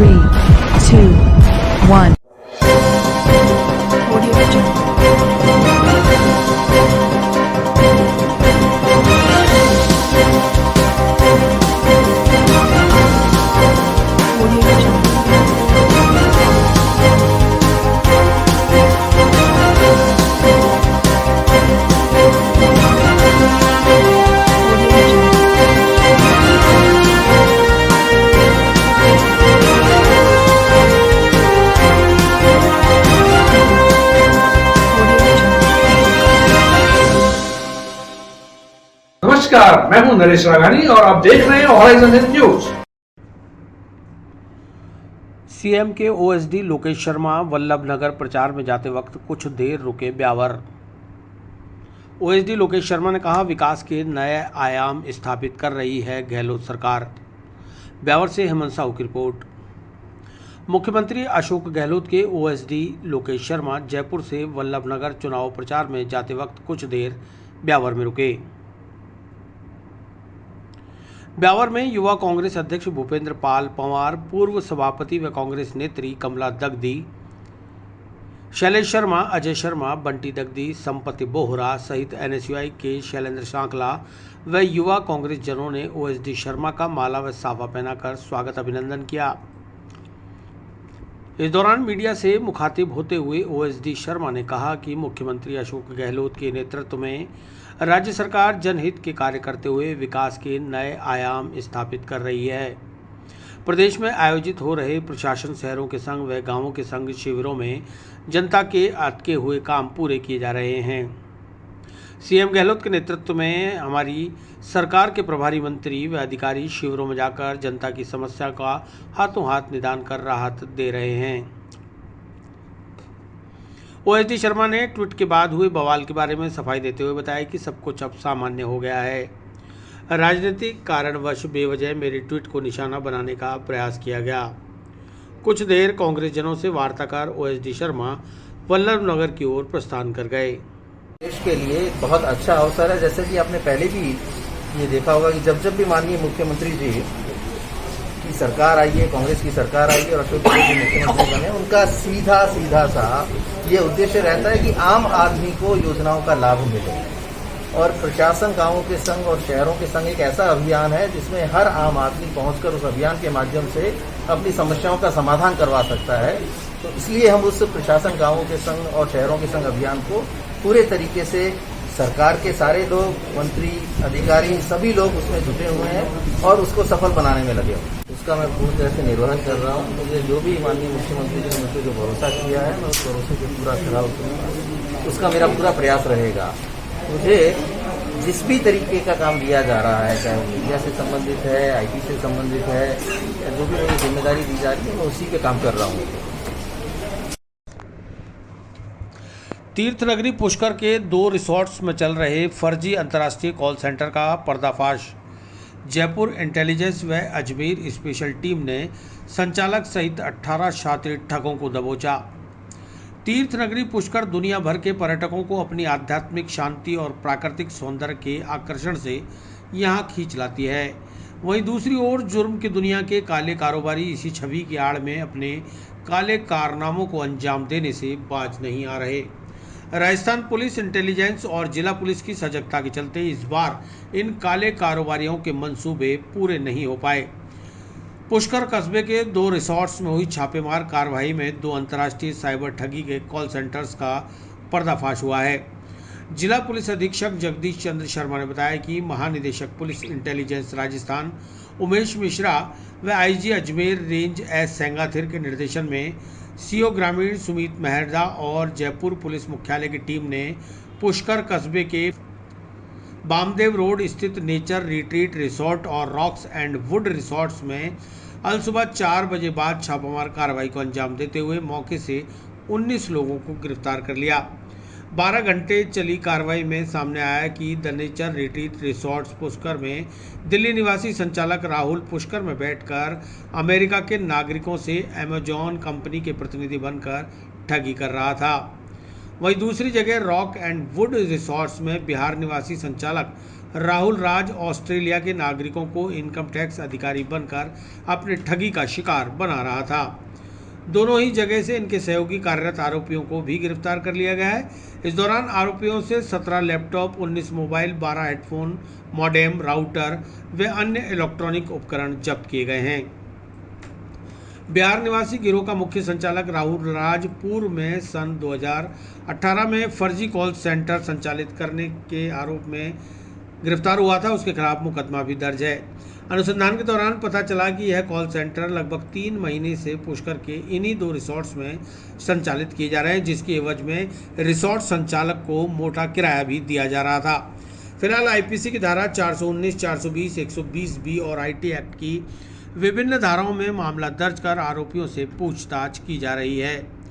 3, 2, 1. Audio Jungle. Audio Jungle. Audio Jungle. Audio Jungle. नमस्कार, मैं हूं नरेश राघानी और आप देख रहे हैं हॉराइजन न्यूज। सीएम के ओएसडी लोकेश शर्मा वल्लभ नगर प्रचार में जाते वक्त कुछ देर रुके ब्यावर। ओएसडी लोकेश शर्मा ने कहा, विकास के नए आयाम स्थापित कर रही है गहलोत सरकार। ब्यावर से हेमंत साहू की रिपोर्ट। मुख्यमंत्री अशोक गहलोत के ओएसडी लोकेश शर्मा जयपुर से वल्लभ नगर चुनाव प्रचार में जाते वक्त कुछ देर ब्यावर में रुके। ब्यावर में युवा कांग्रेस अध्यक्ष भूपेंद्र पाल पंवार, पूर्व सभापति व कांग्रेस नेत्री कमला दगदी, शैलेश शर्मा, अजय शर्मा, बंटी दगदी, संपत्ति बोहरा सहित एनएसयूआई के शैलेंद्र सांकला व युवा कांग्रेस जनों ने ओएसडी शर्मा का माला व साफा पहनाकर स्वागत अभिनंदन किया। इस दौरान मीडिया से मुखातिब होते हुए ओएसडी शर्मा ने कहा कि मुख्यमंत्री अशोक गहलोत के नेतृत्व में राज्य सरकार जनहित के कार्य करते हुए विकास के नए आयाम स्थापित कर रही है। प्रदेश में आयोजित हो रहे प्रशासन शहरों के संग व गांवों के संग शिविरों में जनता के अटके हुए काम पूरे किए जा रहे हैं। सीएम गहलोत के नेतृत्व में हमारी सरकार के प्रभारी मंत्री व अधिकारी शिविरों में जाकर जनता की समस्या का हाथों हाथ निदान कर राहत दे रहे हैं। ओएसडी शर्मा ने ट्वीट के बाद हुए बवाल के बारे में सफाई देते हुए बताया कि सब कुछ अब सामान्य हो गया है। राजनीतिक कारणवश बेवजह मेरे ट्वीट को निशाना बनाने का प्रयास किया गया। कुछ देर कांग्रेस जनों से वार्ता कर ओएसडी शर्मा वल्लभ नगर की ओर प्रस्थान कर गए। देश के लिए बहुत अच्छा अवसर है। जैसे कि आपने पहले भी ये देखा होगा कि जब भी माननीय मुख्यमंत्री जी की सरकार आई है, कांग्रेस की सरकार आई है और अशोक गहलोत जी मुख्यमंत्री बने, उनका सीधा सा ये उद्देश्य रहता है कि आम आदमी को योजनाओं का लाभ मिले। और प्रशासन गांवों के संग और शहरों के संग एक ऐसा अभियान है जिसमें हर आम आदमी पहुंचकर उस अभियान के माध्यम से अपनी समस्याओं का समाधान करवा सकता है। तो इसलिए हम उस प्रशासन गांवों के संग और शहरों के संग अभियान को पूरे तरीके से सरकार के सारे लोग, मंत्री, अधिकारी, सभी लोग उसमें जुटे हुए हैं और उसको सफल बनाने में लगे हुए। उसका मैं पूरी तरह से निर्वहन कर रहा हूँ। मुझे जो भी माननीय मुख्यमंत्री जी ने मुझे जो भरोसा किया है, मैं उस भरोसे को पूरा खरा उतरूंगा। उसका मेरा पूरा प्रयास रहेगा। मुझे जिस भी तरीके का काम दिया जा रहा है, चाहे वो मीडिया से संबंधित है, आईटी से संबंधित है, या जो भी मुझे जिम्मेदारी दी जा रही है, मैं उसी पे काम कर रहा हूँ। तीर्थनगरी पुष्कर के 2 रिसोर्ट्स में चल रहे फर्जी अंतर्राष्ट्रीय कॉल सेंटर का पर्दाफाश। जयपुर इंटेलिजेंस व अजमेर स्पेशल टीम ने संचालक सहित 18 शातिर ठगों को दबोचा। तीर्थनगरी पुष्कर दुनिया भर के पर्यटकों को अपनी आध्यात्मिक शांति और प्राकृतिक सौंदर्य के आकर्षण से यहाँ खींच लाती है। वहीं दूसरी ओर जुर्म की दुनिया के काले कारोबारी इसी छवि की आड़ में अपने काले कारनामों को अंजाम देने से बाज नहीं आ रहे। राजस्थान पुलिस, इंटेलिजेंस और जिला पुलिस की सजगता के चलते इस बार इन काले कारोबारियों के मंसूबे पूरे नहीं हो पाए। पुष्कर कस्बे के 2 रिसोर्ट्स में हुई छापेमार कार्रवाई में 2 अंतर्राष्ट्रीय साइबर ठगी के कॉल सेंटर्स का पर्दाफाश हुआ है। जिला पुलिस अधीक्षक जगदीश चंद्र शर्मा ने बताया कि महानिदेशक पुलिस इंटेलिजेंस राजस्थान उमेश मिश्रा व IG Ajmer range S Sengathir के निर्देशन में सीओ ग्रामीण सुमित मेहरदा और जयपुर पुलिस मुख्यालय की टीम ने पुष्कर कस्बे के बामदेव रोड स्थित नेचर रिट्रीट रिसोर्ट और रॉक्स एंड वुड रिसोर्ट्स में अलसुबह 4 बजे बाद छापामार कार्रवाई को अंजाम देते हुए मौके से 19 लोगों को गिरफ्तार कर लिया। 12 घंटे चली कार्रवाई में सामने आया कि the nature retreat resorts Pushkar में दिल्ली निवासी संचालक राहुल पुष्कर में बैठकर अमेरिका के नागरिकों से अमेजॉन कंपनी के प्रतिनिधि बनकर ठगी कर रहा था। वहीं दूसरी जगह रॉक एंड वुड रिसोर्ट्स में बिहार निवासी संचालक राहुल राज ऑस्ट्रेलिया के नागरिकों को इनकम टैक्स अधिकारी बनकर अपने ठगी का शिकार बना रहा था। दोनों ही जगह से इनके सहयोगी कार्यरत आरोपियों को भी गिरफ्तार कर लिया गया है। इस दौरान आरोपियों से 17 laptop, 19 mobile, 12 headphone, modem, router व अन्य इलेक्ट्रॉनिक उपकरण जब्त किए गए हैं। बिहार निवासी गिरोह का मुख्य संचालक राहुल राज पूर्व में सन 2018 में फर्जी कॉल सेंटर संचालित करने के आरोप में गिरफ्तार हुआ था। उसके खिलाफ मुकदमा भी दर्ज है। अनुसंधान के दौरान पता चला कि यह कॉल सेंटर लगभग 3 महीने से पुष्कर के इन्हीं 2 रिसोर्ट्स में संचालित किए जा रहे हैं, जिसकी एवज में रिसोर्ट संचालक को मोटा किराया भी दिया जा रहा था। फिलहाल आईपीसी की धारा 419, 420, 120B और आईटी एक्ट की विभिन्न धाराओं में मामला दर्ज कर आरोपियों से पूछताछ की जा रही है।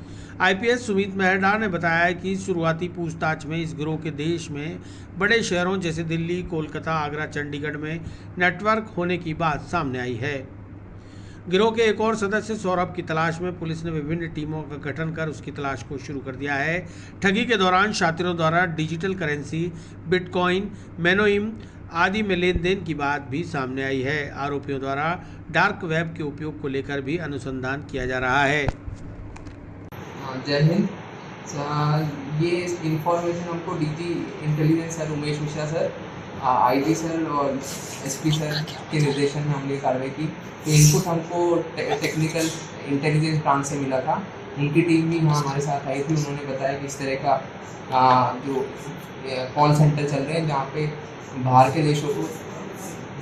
आईपीएस सुमित मेहरडा ने बताया कि शुरुआती पूछताछ में इस गिरोह के देश में बड़े शहरों जैसे दिल्ली, कोलकाता, आगरा, चंडीगढ़ में नेटवर्क होने की बात सामने आई है। गिरोह के एक और सदस्य सौरभ की तलाश में पुलिस ने विभिन्न टीमों का गठन कर उसकी तलाश को शुरू कर दिया है। ठगी के दौरान शातिरों द्वारा डिजिटल करेंसी, बिटकॉइन, मेनोइम आदि में लेन देन की बात भी सामने आई है। आरोपियों द्वारा डार्क वेब के उपयोग को लेकर भी अनुसंधान किया जा रहा है। जय हिंद। ये इंफॉर्मेशन हमको DG intelligence sir Umesh Mishra sir, IG sir और एसपी सर के निर्देशन में हमने कार्रवाई की। तो इनपुट हमको टेक्निकल इंटेलिजेंस ब्रांच से मिला था। उनकी टीम भी यहाँ हमारे साथ आई थी। उन्होंने बताया कि इस तरह का जो कॉल सेंटर चल रहे हैं जहाँ पे बाहर के देशों को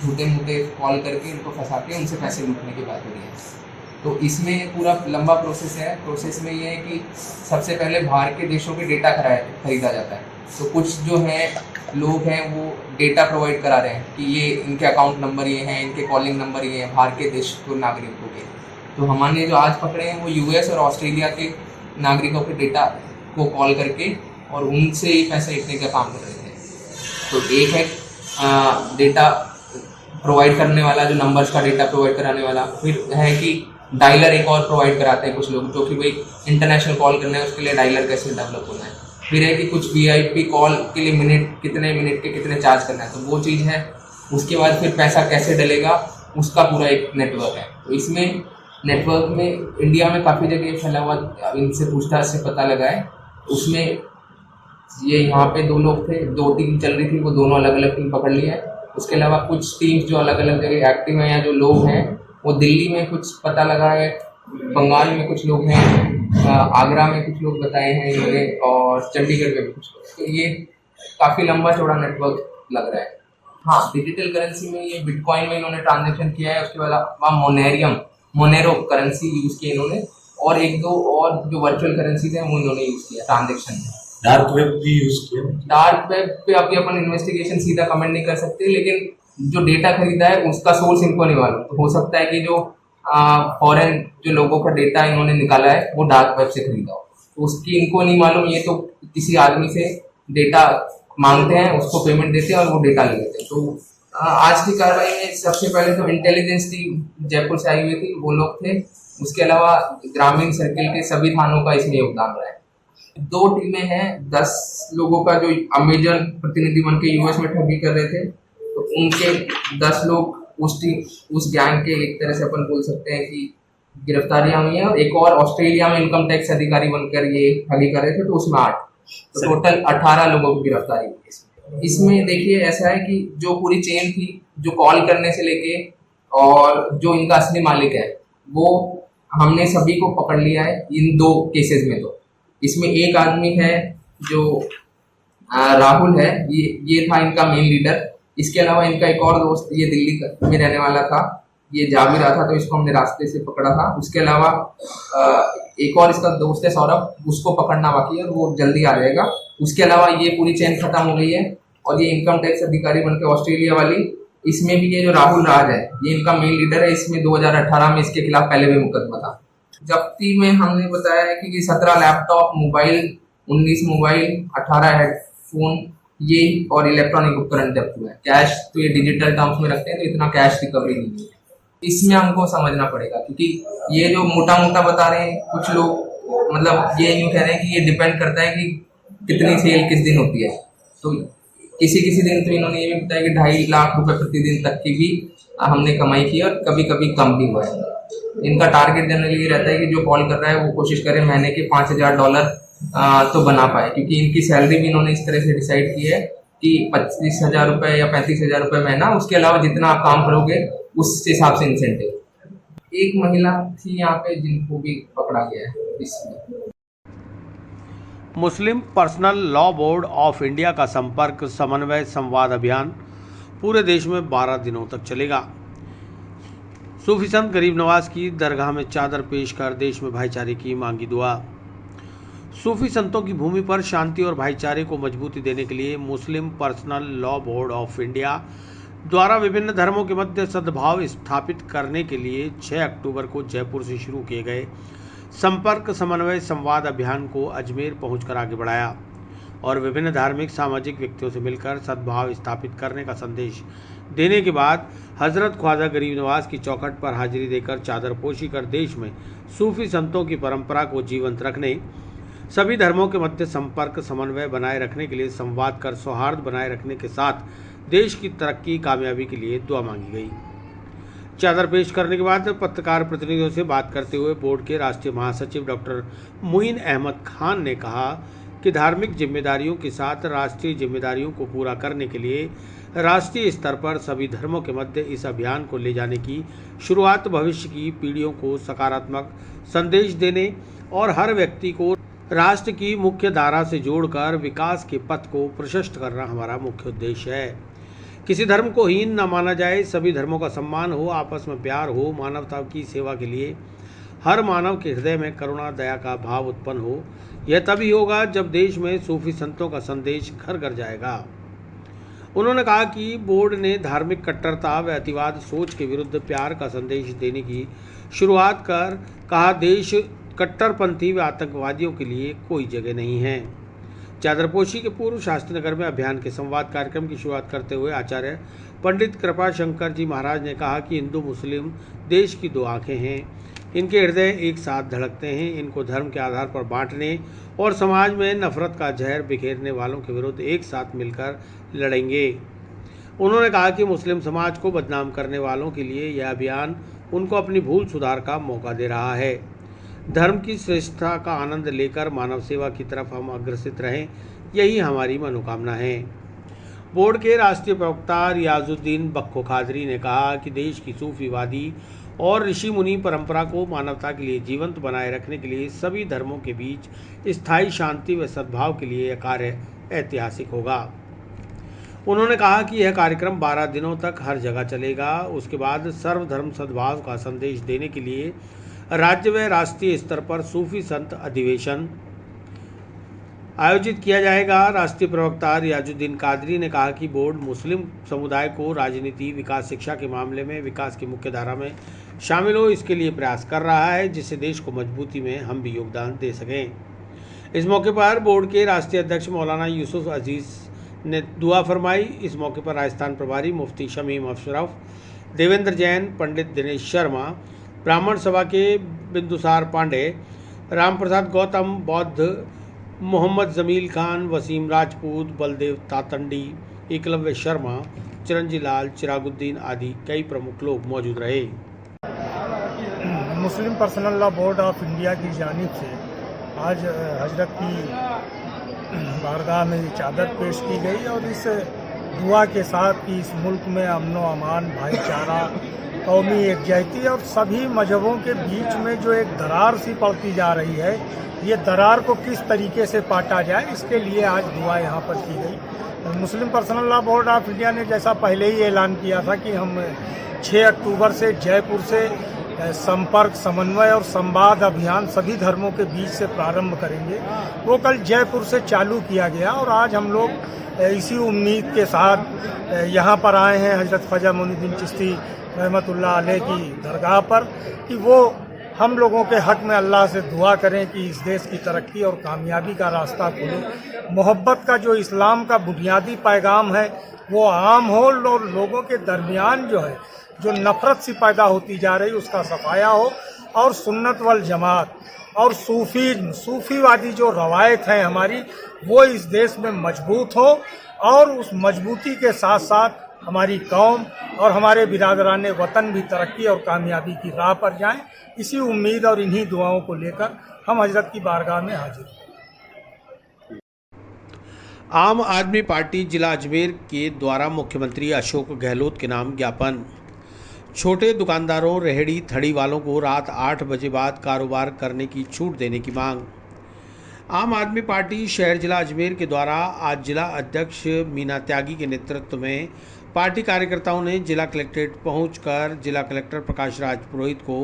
झूठे मूठे कॉल करके उनको फंसा के उनसे पैसे लूटने की बात हो रही है। तो इसमें पूरा लंबा प्रोसेस है। प्रोसेस में ये है कि सबसे पहले बाहर के देशों के डेटा खरीदा जाता है। तो कुछ जो है लोग हैं वो डेटा प्रोवाइड करा रहे हैं कि ये इनके अकाउंट नंबर ये हैं, इनके कॉलिंग नंबर ये हैं बाहर के देश को नागरिकों के। तो हमने जो आज पकड़े हैं वो यूएस और ऑस्ट्रेलिया के नागरिकों के डेटा को कॉल करके और उनसे ही पैसा लेने का काम कर रहे थे। तो एक है डेटा प्रोवाइड करने वाला, जो नंबर्स का डेटा प्रोवाइड कराने वाला। फिर है कि डायलर एक और प्रोवाइड कराते हैं कुछ लोग, जो कि भाई इंटरनेशनल कॉल करना है उसके लिए डायलर कैसे डेवलप होना है। फिर है कि कुछ वीआईपी कॉल के लिए कितने मिनट के कितने चार्ज करना है, तो वो चीज़ है। उसके बाद फिर पैसा कैसे डलेगा उसका पूरा एक नेटवर्क है। तो इसमें नेटवर्क में इंडिया में काफ़ी जगह फैला हुआ, इनसे पूछताछ से पता लगा है। उसमें ये यहाँ पे 2 लोग थे, 2 टीम चल रही थी, वो दोनों अलग अलग टीम पकड़ लिया है। उसके अलावा कुछ टीम्स जो अलग अलग जगह एक्टिव हैं या जो लोग हैं वो दिल्ली में कुछ पता लगा है, बंगाल में कुछ लोग हैं, आगरा में कुछ लोग बताए हैं इन्होंने, और चंडीगढ़ में भी कुछ लोग। तो ये काफ़ी लंबा चौड़ा नेटवर्क लग रहा है। हाँ, डिजिटल करेंसी में ये बिटकॉइन में इन्होंने ट्रांजेक्शन किया है। उसके बाद मोनेरो करेंसी यूज़ की इन्होंने, और 1-2 और जो वर्चुअल करेंसी थे वो इन्होंने यूज़ किया ट्रांजेक्शन में। डार्क वेब भी यूज किया। डार्क वेब पे अभी अपन इन्वेस्टिगेशन सीधा कमेंट नहीं कर सकते, लेकिन जो डेटा खरीदा है उसका सोर्स इनको नहीं मालूम। तो हो सकता है कि जो फॉरेन जो लोगों का डेटा इन्होंने निकाला है वो डार्क वेब से खरीदा हो, तो उसकी इनको नहीं मालूम। ये तो किसी आदमी से डेटा मांगते हैं, उसको पेमेंट देते हैं और वो डेटा ले लेते हैं। तो आज की कार्रवाई में सबसे पहले तो इंटेलिजेंस टीम जयपुर से आई हुई थी, वो लोग थे। उसके अलावा ग्रामीण सर्किल के सभी थानों का इसमें योगदान रहा है। 2 टीमें हैं, 10 लोगों का जो अमेजन प्रतिनिधि बन के यूएस में ठगी कर रहे थे, तो उनके 10 लोग उस गैंग के एक तरह से अपन बोल सकते हैं कि गिरफ्तारियां हुई हैं। और एक और ऑस्ट्रेलिया में इनकम टैक्स अधिकारी बनकर ये ठगी कर रहे थे, तो उसमें 8, तो टोटल 18 लोगों की गिरफ्तारी हुई। इसमें देखिए ऐसा है कि जो पूरी चेन थी, जो कॉल करने से लेके और जो इनका असली मालिक है, वो हमने सभी को पकड़ लिया है इन 2 केसेस में। तो इसमें एक आदमी है जो राहुल है, ये था इनका मेन लीडर। इसके अलावा इनका एक और दोस्त ये दिल्ली में रहने वाला था, ये जा भी रहा था, तो इसको हमने रास्ते से पकड़ा था। उसके अलावा एक और इसका दोस्त है सौरभ, उसको पकड़ना बाकी है और वो जल्दी आ जाएगा। उसके अलावा ये पूरी चेन खत्म हो गई है। और ये इनकम टैक्स अधिकारी बनकर ऑस्ट्रेलिया वाली, इसमें भी ये जो राहुल राज है ये इनका मेन लीडर है। इसमें 2018 में इसके खिलाफ पहले भी मुकदमा था। जब्ती में हमने बताया है कि 17 लैपटॉप, मोबाइल, 19 मोबाइल, 18 हेडफोन ये और इलेक्ट्रॉनिक उपकरण जब्त हुए हैं। कैश तो ये डिजिटल टर्म्स में रखते हैं, तो इतना कैश रिकवरी नहीं है। इसमें हमको समझना पड़ेगा, क्योंकि ये जो मोटा मोटा बता रहे हैं कुछ लोग, मतलब ये यूँ कह रहे हैं कि ये डिपेंड करता है कि कितनी सेल किस दिन होती है। तो किसी किसी दिन तो इन्होंने ये भी बताया कि 2.5 लाख रुपए प्रतिदिन तक की भी हमने कमाई की और कभी कभी कम भी हुआ है। इनका टारगेट जनरली ये रहता है कि जो कॉल कर रहा है वो कोशिश करे महीने के $5,000 तो बना पाए, क्योंकि इनकी सैलरी भी इन्होंने इस तरह से डिसाइड की है कि 25,000 रुपये या 35,000 रुपये महीना, उसके अलावा जितना आप काम करोगे उस हिसाब से इंसेंटिव। एक महिला थी यहाँ पे जिनको भी पकड़ा गया है इसमें। Muslim Personal Law Board of India का संपर्क समन्वय संवाद अभियान पूरे देश में 12 दिनों तक चलेगा। सूफी संत गरीब नवाज की दरगाह में चादर पेश कर देश में भाईचारे की मांगी दुआ। सूफी संतों की भूमि पर शांति और भाईचारे को मजबूती देने के लिए Muslim Personal Law Board of India द्वारा विभिन्न धर्मों के मध्य सद्भाव स्थापित करने के लिए 6 अक्टूबर को जयपुर से शुरू किए गए संपर्क समन्वय संवाद अभियान को अजमेर पहुंचकर आगे बढ़ाया और विभिन्न धार्मिक सामाजिक व्यक्तियों से मिलकर सद्भाव स्थापित करने का संदेश देने के बाद हजरत ख्वाजा गरीब नवाज की चौखट पर हाजिरी देकर चादरपोशी कर देश में सूफी संतों की परंपरा को जीवंत रखने, सभी धर्मों के मध्य संपर्क समन्वय बनाए रखने के लिए संवाद कर सौहार्द बनाए रखने के साथ देश की तरक्की कामयाबी के लिए दुआ मांगी गई। चादर पेश करने के बाद पत्रकार प्रतिनिधियों से बात करते हुए बोर्ड के राष्ट्रीय महासचिव डॉक्टर मुइन अहमद खान ने कहा कि धार्मिक जिम्मेदारियों के साथ राष्ट्रीय जिम्मेदारियों को पूरा करने के लिए राष्ट्रीय स्तर पर सभी धर्मों के मध्य इस अभियान को ले जाने की शुरुआत भविष्य की पीढ़ियों को सकारात्मक संदेश देने और हर व्यक्ति को राष्ट्र की मुख्य धारा से जोड़कर विकास के पथ को प्रशस्त करना हमारा मुख्य उद्देश्य है। किसी धर्म को हीन न माना जाए, सभी धर्मों का सम्मान हो, आपस में प्यार हो, मानवता की सेवा के लिए हर मानव के हृदय में करुणा दया का भाव उत्पन्न हो। यह तभी होगा जब देश में सूफी संतों का संदेश घर घर जाएगा। उन्होंने कहा कि बोर्ड ने धार्मिक कट्टरता व अतिवाद सोच के विरुद्ध प्यार का संदेश देने की शुरुआत कर कहा, देश कट्टरपंथी व आतंकवादियों के लिए कोई जगह नहीं है। चादरपोशी के पूर्व शास्त्रीनगर में अभियान के संवाद कार्यक्रम की शुरुआत करते हुए आचार्य पंडित कृपा शंकर जी महाराज ने कहा कि हिंदू मुस्लिम देश की दो आंखें हैं, इनके हृदय एक साथ धड़कते हैं। इनको धर्म के आधार पर बांटने और समाज में नफरत का जहर बिखेरने वालों के विरुद्ध एक साथ मिलकर लड़ेंगे। उन्होंने कहा कि मुस्लिम समाज को बदनाम करने वालों के लिए यह अभियान उनको अपनी भूल सुधार का मौका दे रहा है। धर्म की श्रेष्ठता का आनंद लेकर मानव सेवा की तरफ हम अग्रसित रहें, यही हमारी मनोकामना है। बोर्ड के राष्ट्रीय प्रवक्ता रियाजुद्दीन बख्खो कादरी ने कहा कि देश की सूफीवादी और ऋषि मुनि परंपरा को मानवता के लिए जीवंत बनाए रखने के लिए सभी धर्मों के बीच स्थायी शांति व सद्भाव के लिए यह कार्य ऐतिहासिक होगा। उन्होंने कहा कि यह कार्यक्रम 12 दिनों तक हर जगह चलेगा। उसके बाद सर्वधर्म सद्भाव का संदेश देने के लिए राज्य व राष्ट्रीय स्तर पर सूफी संत अधिवेशन आयोजित किया जाएगा। राष्ट्रीय प्रवक्ता रियाजुद्दीन कादरी ने कहा कि बोर्ड मुस्लिम समुदाय को राजनीति, विकास, शिक्षा के मामले में विकास की मुख्य धारा में शामिल हो, इसके लिए प्रयास कर रहा है, जिससे देश को मजबूती में हम भी योगदान दे सकें। इस मौके पर बोर्ड के राष्ट्रीय अध्यक्ष मौलाना यूसुफ अजीज़ ने दुआ फरमाई। इस मौके पर राजस्थान प्रभारी मुफ्ती शमीम अशरफ, देवेंद्र जैन, पंडित दिनेश शर्मा, ब्राह्मण सभा के बिंदुसार पांडे, रामप्रसाद गौतम, बौद्ध मोहम्मद जमील खान, वसीम राजपूत, बलदेव तातंडी, एकलव्य शर्मा, चिरंजी लाल, चिरागुद्दीन आदि कई प्रमुख लोग मौजूद रहे। Muslim Personal Law Board of India की जानिब से आज हजरत की बारगाह में चादर पेश की गई और इस दुआ के साथ कि इस मुल्क में अमन व अमान, भाईचारा, कौमी एकजुटता और सभी मजहबों के बीच में जो एक दरार सी पड़ती जा रही है, ये दरार को किस तरीके से पाटा जाए, इसके लिए आज दुआ यहाँ पर की गई। Muslim Personal Law Board of India ने जैसा पहले ही ऐलान किया था कि हम 6 अक्टूबर से जयपुर से संपर्क, समन्वय और संवाद अभियान सभी धर्मों के बीच से प्रारंभ करेंगे, वो कल जयपुर से चालू किया गया और आज हम लोग इसी उम्मीद के साथ यहाँ पर आए हैं हजरत ख्वाजा मोइनुद्दीन चिश्ती रहमतुल्लाह अलैह की दरगाह पर कि वो हम लोगों के हक में अल्लाह से दुआ करें कि इस देश की तरक्की और कामयाबी का रास्ता खुले। मोहब्बत का जो इस्लाम का बुनियादी पैगाम है वो आम हो और लोगों के दरमियान जो है जो नफरत सी पैदा होती जा रही उसका सफाया हो और सुन्नत वल जमात और सूफीवादी जो रवायत है हमारी वो इस देश में मजबूत हो और उस मजबूती के साथ साथ हमारी कौम और हमारे बिरादरान वतन भी तरक्की और कामयाबी की राह पर जाएं। इसी उम्मीद और इन्हीं दुआओं को लेकर हम हजरत की बारगाह में हाजिर हैं। आम आदमी पार्टी जिला अजमेर के द्वारा मुख्यमंत्री अशोक गहलोत के नाम ज्ञापन। छोटे दुकानदारों, रेहड़ी थड़ी वालों को रात 8 बजे बाद कारोबार करने की छूट देने की मांग। आम आदमी पार्टी शहर जिला अजमेर के द्वारा आज जिला अध्यक्ष मीना त्यागी के नेतृत्व में पार्टी कार्यकर्ताओं ने जिला कलेक्ट्रेट पहुंचकर जिला कलेक्टर प्रकाश राज पुरोहित को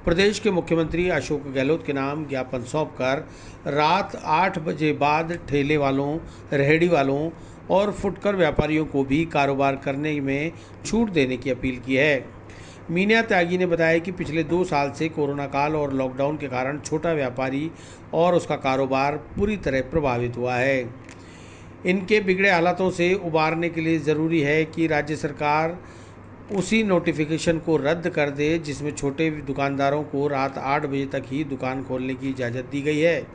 प्रदेश के मुख्यमंत्री अशोक गहलोत के नाम ज्ञापन सौंपकर रात 8 बजे बाद ठेले वालों, रेहड़ी वालों और फुटकर व्यापारियों को भी कारोबार करने में छूट देने की अपील की है। मीना त्यागी ने बताया कि पिछले 2 साल से कोरोना काल और लॉकडाउन के कारण छोटा व्यापारी और उसका कारोबार पूरी तरह प्रभावित हुआ है। इनके बिगड़े हालातों से उबारने के लिए ज़रूरी है कि राज्य सरकार उसी नोटिफिकेशन को रद्द कर दे जिसमें छोटे दुकानदारों को रात 8 बजे तक ही दुकान खोलने की इजाज़त दी गई है।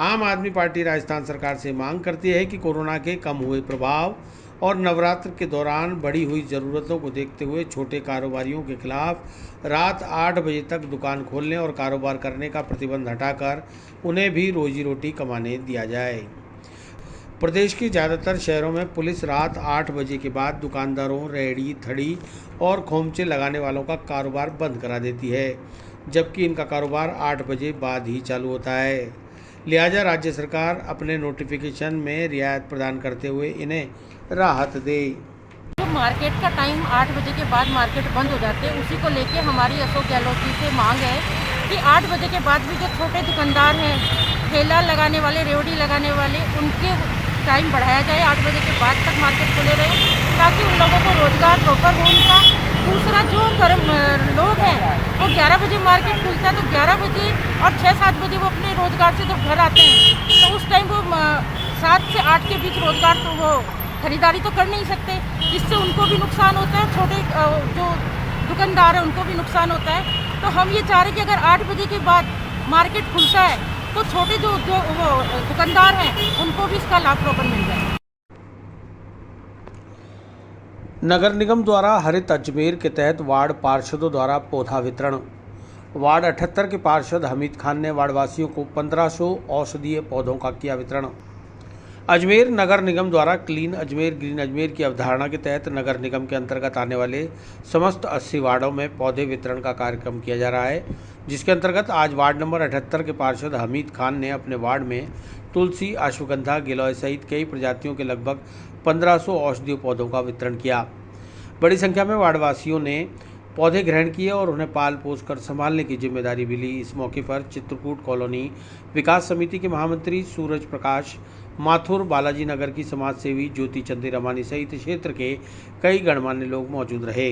आम आदमी पार्टी राजस्थान सरकार से मांग करती है कि कोरोना के कम हुए प्रभाव और नवरात्र के दौरान बढ़ी हुई ज़रूरतों को देखते हुए छोटे कारोबारियों के खिलाफ रात 8 बजे तक दुकान खोलने और कारोबार करने का प्रतिबंध हटाकर उन्हें भी रोजी रोटी कमाने दिया जाए। प्रदेश के ज़्यादातर शहरों में पुलिस रात 8 बजे के बाद दुकानदारों, रेहड़ी थड़ी और खोमचे लगाने वालों का कारोबार बंद करा देती है, जबकि इनका कारोबार 8 बजे बाद ही चालू होता है। लिहाजा राज्य सरकार अपने नोटिफिकेशन में रियायत प्रदान करते हुए इन्हें राहत दे। जो मार्केट का टाइम 8 बजे के बाद मार्केट बंद हो जाते हैं, उसी को लेके हमारी अशोक गहलोत जी से मांग है कि 8 बजे के बाद भी जो छोटे दुकानदार हैं, ठेला लगाने वाले, रेवड़ी लगाने वाले, उनके टाइम बढ़ाया जाए। 8 बजे के बाद तक मार्केट खुले रहे ताकि उन लोगों को रोजगार प्रॉपर हो उनका। दूसरा, जो लोग हैं वो 11 बजे मार्केट खुलता है तो 11 बजे और 6-7 बजे वो अपने रोजगार से जब घर आते हैं तो उस टाइम वो 7 से 8 के बीच रोजगार तो वो खरीदारी तो कर नहीं सकते, जिससे उनको भी नुकसान होता है, छोटे जो दुकानदार हैं उनको भी नुकसान होता है। तो हम ये चाह रहे हैं कि अगर 8 बजे के बाद मार्केट खुलता है तो छोटे जो वो दुकानदार हैं उनको भी इसका लाभ प्रॉपर मिल जाए। नगर निगम द्वारा हरित अजमेर के तहत वार्ड पार्षदों द्वारा पौधा वितरण। वार्ड 78 के पार्षद हमीद खान ने वार्डवासियों को 1500 औषधीय पौधों का किया वितरण। अजमेर नगर निगम द्वारा क्लीन अजमेर ग्रीन अजमेर की अवधारणा के तहत नगर निगम के अंतर्गत आने वाले समस्त 80 वार्डों में पौधे वितरण का कार्यक्रम किया जा रहा है, जिसके अंतर्गत आज वार्ड नंबर 78 के पार्षद हमीद खान ने अपने वार्ड में तुलसी, अश्वगंधा, गिलोय सहित कई प्रजातियों के लगभग 1500 औषधीय पौधों का वितरण किया। बड़ी संख्या में वार्डवासियों ने पौधे ग्रहण किए और उन्हें पाल पोस कर संभालने की जिम्मेदारी भी ली। इस मौके पर चित्रकूट कॉलोनी विकास समिति के महामंत्री सूरज प्रकाश माथुर, बालाजी नगर की समाज सेवी ज्योति चंदीरमानी सहित क्षेत्र के कई गणमान्य लोग मौजूद रहे।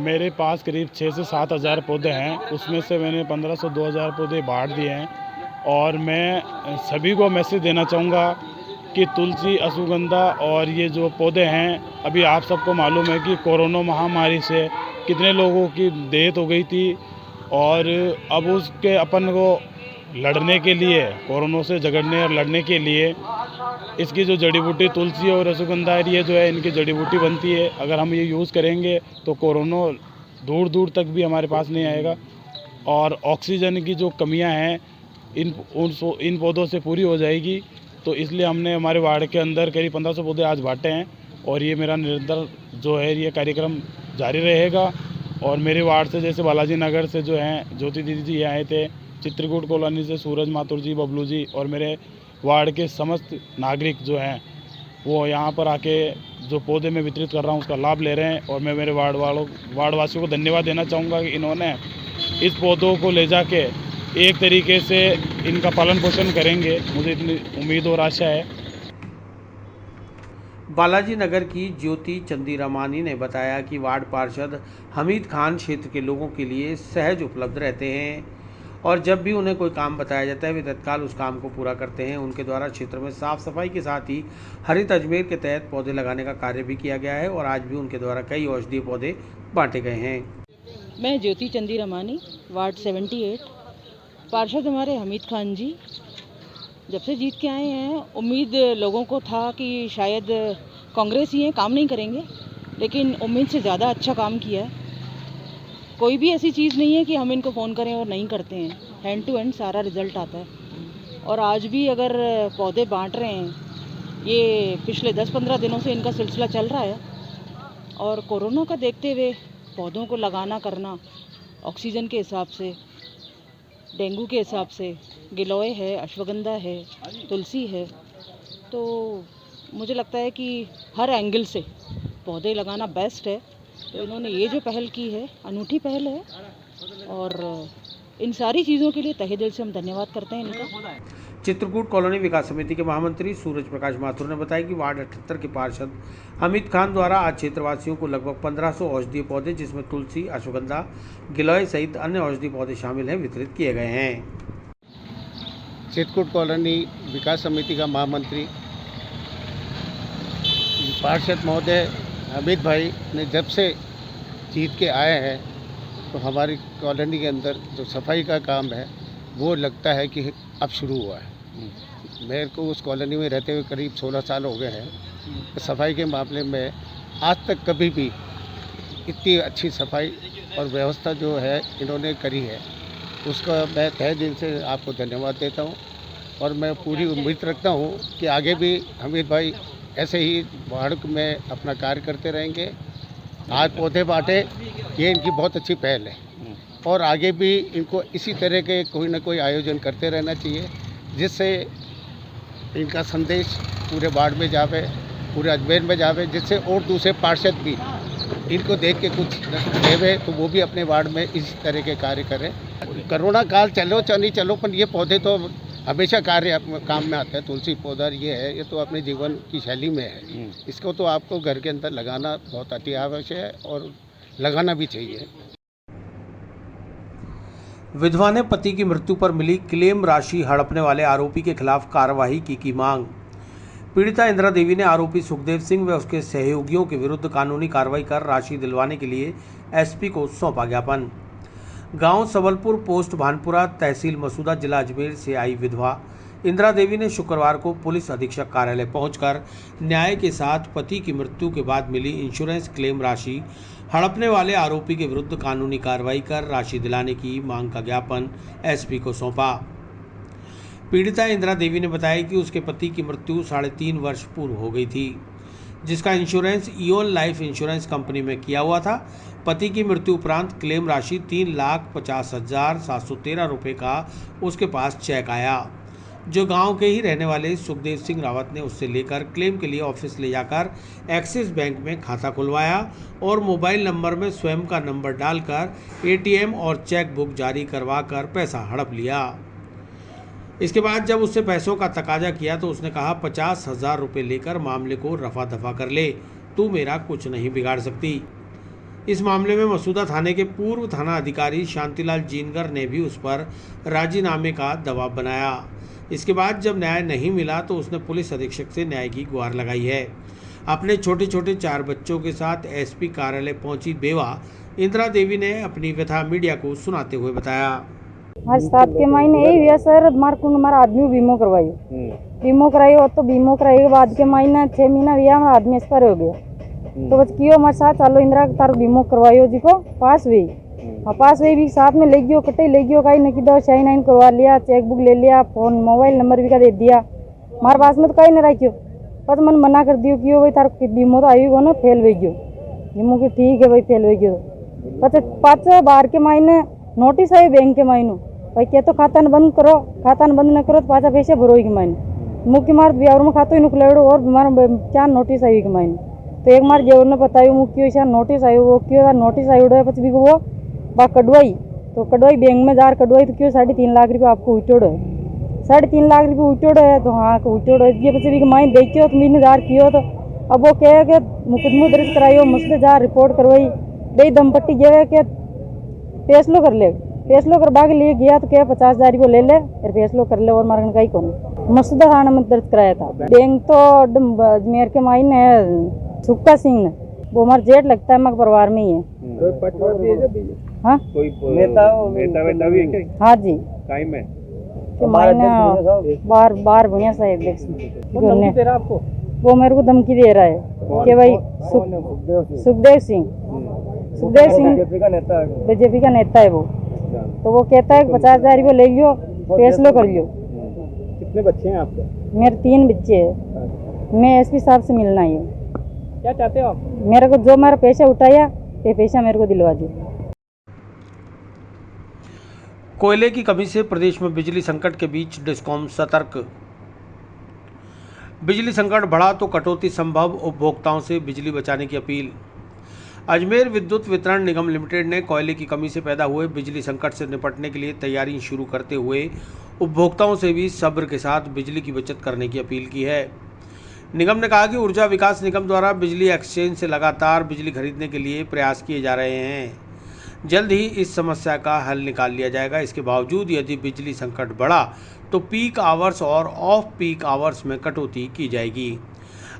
मेरे पास करीब 6 से 7 हज़ार पौधे हैं, उसमें से मैंने 1500-2000 हज़ार पौधे बांट दिए हैं। और मैं सभी को मैसेज देना चाहूँगा कि तुलसी, अश्वगंधा और ये जो पौधे हैं, अभी आप सबको मालूम है कि कोरोना महामारी से कितने लोगों की डेथ हो गई थी और अब उसके अपन को लड़ने के लिए, कोरोना से झगड़ने और लड़ने के लिए इसकी जो जड़ी बूटी तुलसी और अश्वगंधा ये जो है इनकी जड़ी बूटी बनती है। अगर हम ये यूज़ करेंगे तो कोरोना दूर दूर तक भी हमारे पास नहीं आएगा और ऑक्सीजन की जो कमियां हैं इन पौधों से पूरी हो जाएगी। तो इसलिए हमने हमारे वार्ड के अंदर करीब 1500 पौधे आज बांटे हैं और ये मेरा निरंतर जो है ये कार्यक्रम जारी रहेगा। और मेरे वार्ड से जैसे बालाजी नगर से जो हैं ज्योति दीदी जी आए थे, चित्रकूट कॉलोनी से सूरज माथुर जी, बबलू जी और मेरे वार्ड के समस्त नागरिक जो हैं वो यहाँ पर आके जो पौधे मैं वितरित कर रहा हूँ उसका लाभ ले रहे हैं। और मैं मेरे वार्डवासियों को धन्यवाद देना चाहूँगा कि इन्होंने इस पौधों को ले जाके एक तरीके से इनका पालन पोषण करेंगे, मुझे इतनी उम्मीद और आशा है। बालाजी नगर की ज्योति चंदीरमानी ने बताया कि वार्ड पार्षद हमीद खान क्षेत्र के लोगों के लिए सहज उपलब्ध रहते हैं और जब भी उन्हें कोई काम बताया जाता है वे तत्काल उस काम को पूरा करते हैं। उनके द्वारा क्षेत्र में साफ सफाई के साथ ही हरित अजमेर के तहत पौधे लगाने का कार्य भी किया गया है और आज भी उनके द्वारा कई औषधीय पौधे बांटे गए हैं। मैं ज्योति चंदीरमानी, वार्ड 78, पार्षद हमारे हमीद खान जी। जब से जीत के आए हैं उम्मीद लोगों को था कि शायद कांग्रेस ही है, काम नहीं करेंगे, लेकिन उम्मीद से ज़्यादा अच्छा काम किया है। कोई भी ऐसी चीज़ नहीं है कि हम इनको फ़ोन करें और नहीं करते हैं, हैंड टू हैंड सारा रिज़ल्ट आता है। और आज भी अगर पौधे बांट रहे हैं, ये पिछले 10-15 दिनों से इनका सिलसिला चल रहा है। और कोरोना का देखते हुए पौधों को लगाना करना ऑक्सीजन के हिसाब से, डेंगू के हिसाब से, गिलोय है, अश्वगंधा है, तुलसी है, तो मुझे लगता है कि हर एंगल से पौधे लगाना बेस्ट है। तो इन्होंने ये जो पहल की है अनूठी पहल है और इन सारी चीज़ों के लिए तहे दिल से हम धन्यवाद करते हैं इनका। चित्रकूट कॉलोनी विकास समिति के महामंत्री सूरज प्रकाश माथुर ने बताया कि वार्ड 78 के पार्षद हमीद खान द्वारा आज क्षेत्रवासियों को लगभग 1500 औषधीय पौधे, जिसमें तुलसी, अश्वगंधा, गिलोय सहित अन्य औषधीय पौधे शामिल हैं, वितरित किए गए हैं। चित्रकूट कॉलोनी विकास समिति का महामंत्री पार्षद महोदय हमीद भाई ने जब से जीत के आए हैं तो हमारी कॉलोनी के अंदर जो सफाई का काम है वो लगता है कि अब शुरू हुआ है। मेरे को उस कॉलोनी में रहते हुए करीब 16 साल हो गए हैं। तो सफाई के मामले में आज तक कभी भी इतनी अच्छी सफाई और व्यवस्था जो है इन्होंने करी है, उसका मैं तहे दिल से आपको धन्यवाद देता हूँ। और मैं पूरी उम्मीद रखता हूँ कि आगे भी हमीद भाई ऐसे ही वार्ड में अपना कार्य करते रहेंगे। आज पौधे बांटे, ये इनकी बहुत अच्छी पहल है और आगे भी इनको इसी तरह के कोई ना कोई आयोजन करते रहना चाहिए, जिससे इनका संदेश पूरे वार्ड में जावे, पूरे अजमेर में जावे, जिससे और दूसरे पार्षद भी इनको देख के कुछ देवे तो वो भी अपने वार्ड में इस तरह के कार्य करें। कोरोना काल चलो चाहे नहीं चलो, पर ये पौधे तो हमेशा काम में आता है। तुलसी पौधा ये तो अपने जीवन की शैली में है। इसको तो आपको घर के अंदर लगाना बहुत अति आवश्यक है और लगाना भी चाहिए। विधवा ने पति की मृत्यु पर मिली क्लेम राशि हड़पने वाले आरोपी के खिलाफ कार्रवाई की मांग। पीड़िता इंदिरा देवी ने आरोपी सुखदेव सिंह व उसके सहयोगियों के विरुद्ध कानूनी कार्रवाई कर राशि दिलवाने के लिए एसपी को सौंपा ज्ञापन। गांव सबलपुर, पोस्ट भानपुरा, तहसील मसूदा, जिला अजमेर से आई विधवा इंदिरा देवी ने शुक्रवार को पुलिस अधीक्षक कार्यालय पहुंचकर न्याय के साथ पति की मृत्यु के बाद मिली इंश्योरेंस क्लेम राशि हड़पने वाले आरोपी के विरुद्ध कानूनी कार्रवाई कर राशि दिलाने की मांग का ज्ञापन एसपी को सौंपा। पीड़िता इंदिरा देवी ने बताया कि उसके पति की मृत्यु 3.5 वर्ष पूर्व हो गई थी, जिसका insurance Eon life insurance company में किया हुआ था। पति की मृत्यु उपरांत क्लेम राशि 3,50,713 रुपये का उसके पास चेक आया, जो गांव के ही रहने वाले सुखदेव सिंह रावत ने उससे लेकर क्लेम के लिए ऑफिस ले जाकर एक्सिस बैंक में खाता खुलवाया और मोबाइल नंबर में स्वयं का नंबर डालकर एटीएम और चेक बुक जारी करवाकर पैसा हड़प लिया। इसके बाद जब उससे पैसों का तकाजा किया तो उसने कहा 50,000 रुपये लेकर मामले को रफा दफा कर ले, तू मेरा कुछ नहीं बिगाड़ सकती। इस मामले में मसूदा थाने के पूर्व थाना अधिकारी शांतिलाल जीनगर ने भी उस पर राजीनामे का दबाव बनाया। इसके बाद जब न्याय नहीं मिला तो उसने पुलिस अधीक्षक से न्याय की गुहार लगाई है। अपने छोटे छोटे 4 बच्चों के साथ एसपी कार्यालय पहुंची बेवा इंदिरा देवी ने अपनी व्यथा मीडिया को सुनाते हुए बताया। आज 7 के महीने यही हुआ सर, हमारा आदमी बीमो करवाई और तो बीमो कराई के बाद के महीना 6 महीना हुआ हमारा आदमी एक्सपायर हो गया। तो बस कियो हमारे साथ चालो इंदिरा तार बीमो करवायो जी को पास हुई भी साथ में ले गयो, कटे ले गयो, कहीं नहीं दो 6-9 करवा लिया, चेक बुक ले लिया, फोन मोबाइल नंबर भी का दे दिया। हमारे पास में तो कहीं नहीं रखियो, बस मन मना कर दियो कि भाई तार बीमो तो आई गो ना फेल हो गयो। बीमो की ठीक है भाई फेल हो गयो। बस 5 बार के महीने नोटिस आई बैंक के महीनों भाई क्या तो खाता न बंद करो, खाता न बंद न करो तो 5 पैसे भरो के महीने मुख्य मार ब्यावर में खाता ही नुकलेड़ो और बीमार 4 नोटिस आई के महीने। तो एक मार जेवर ने बताया मुख्य नोटिस आयो, वो क्यों नोटिस आई उड़े पची वो बा कटवाई, तो कटवाई बैंक में जार कटवाई तो क्यों 3.5 लाख रुपये आपको उठोड़ है, 3.5 लाख रुपये उठोड़ है। तो हाँ उठोड़ है ये पची माइन देखियो तो मैंने जार कियो, तो अब वो कहे कि मुकदमा दर्ज कराइयो, मुझसे जार रिपोर्ट करवाई दे दमपट्टी जे के फैसलो कर ले, फैसलो करवा के लिए गया तो क्या 50,000 रुपये ले ले फिर फैसलो कर ले और मारन का ही कौन मसूदा थाना में दर्ज कराया था। बैंक तो अजमेर के माइन है सुक्का सिंह ने, वो हमारा जेठ लगता है, हमारे परिवार में ही है। हाँ कोई नेता भी है? हाँ जी कि मैंने बार बढ़िया सा एक तेरा आपको वो मेरे को धमकी दे रहा है कि भाई सुखदेव सिंह बीजेपी का नेता है वो, तो वो कहता है 50,000 रुपये ले लियो, फैसलो कर लियो। कितने बच्चे हैं आपके? मेरे 3 बच्चे हैं। मैं एसपी साहब से मिलना है। क्या चाहते हो आप? मेरे को जो मेरा पैसा उठाया ये पैसा मेरे को दिलवा दो। कोयले की कमी से प्रदेश में बिजली संकट के बीच डिस्कॉम सतर्क। बिजली संकट बढ़ा तो कटौती संभव, उपभोक्ताओं से बिजली बचाने की अपील। अजमेर विद्युत वितरण निगम लिमिटेड ने कोयले की कमी से पैदा हुए बिजली संकट से निपटने के लिए तैयारी शुरू करते हुए उपभोक्ताओं से भी सब्र के साथ बिजली की बचत करने की अपील की है। निगम ने कहा कि ऊर्जा विकास निगम द्वारा बिजली एक्सचेंज से लगातार बिजली खरीदने के लिए प्रयास किए जा रहे हैं। जल्द ही इस समस्या का हल निकाल लिया जाएगा। इसके बावजूद यदि बिजली संकट बढ़ा तो पीक आवर्स और ऑफ पीक आवर्स में कटौती की जाएगी।